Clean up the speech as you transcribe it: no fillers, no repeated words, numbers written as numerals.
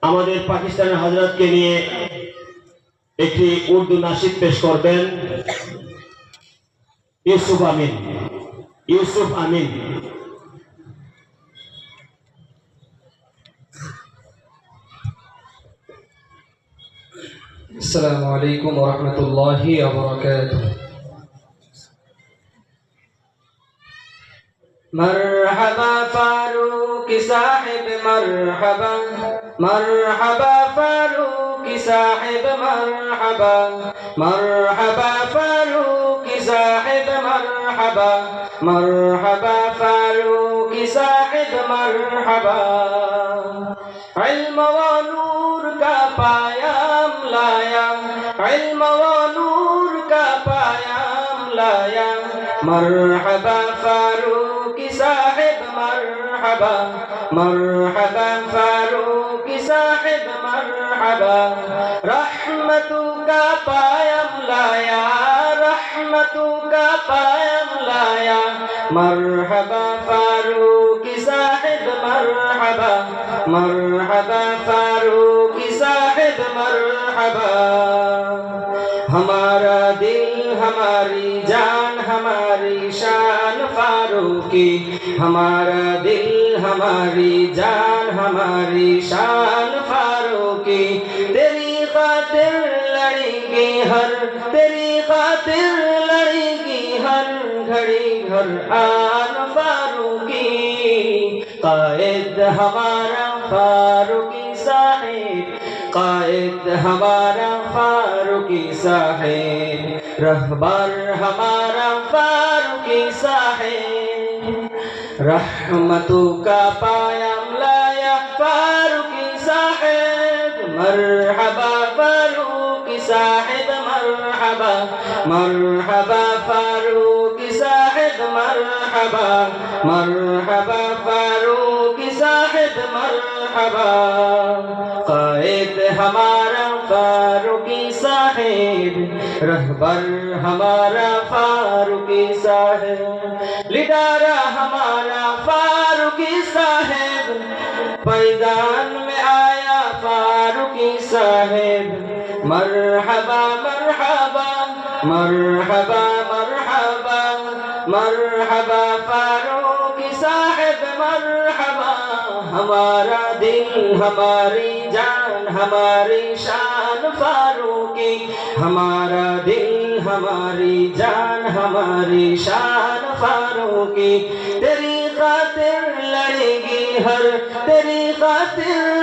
আমাদের পাকিস্তানের হযরতকে নিয়ে একটি উর্দু নাশিদ পেশ করবেন ইউসুফ আমিন। ইউসুফ আমিন। السلام عليكم ورحمة الله وبركاته. مرحبا فاروق صاحب مرحبا، مرحبا فاروق صاحب مرحبا، مرحبا فاروق صاحب مرحبا، مرحبا فاروق صاحب مرحبا. علم و نور کا پیام لایا، علم و نور کا پیام لایا. مرحبا فاروق صاحب مرحبا، مرحبا فاروق صاحب مرحبا. رحمتوں کا پیام لایا، رحمتوں کا پیام لایا. مرحبا فاروق صاحب مرحبا، مرحبا فاروق صاحب مرحبا. ہمارا دل ہماری جان ہماری شان فاروقی، ہمارا دل ہماری جان ہماری شان فاروقی. تیری خاطر لڑیں گے ہر، تیری خاطر لڑیں گی ہر گھڑی ہر آن فاروقی. قائد ہمارا فاروقی صاحب، قائد ہمارا فاروقی صاحب. رہبر ہمارا فاروقی صاحب. رحمتوں کا پیام لایا فاروقی صاحب. مرحبا فاروقی صاحب مرحبا، مرحبا فاروقی صاحب مرحبا، مرحبا فاروقی صاحب مرحبا. قائد ہمارا فاروقی صاحب، رہبر ہمارا فاروقی صاحب. لیڈر ہمارا فاروقی صاحب. میدان میں آیا فاروقی صاحب. مرحبا مرحبا مرحبا مرحبا، مرحبا فاروقی صاحب مرحبا. ہمارا دل ہماری جان ہماری شان فاروقی، ہمارا دل ہماری جان ہماری شان فاروقی. تیری خاطر لڑے گی ہر، تیری خاطر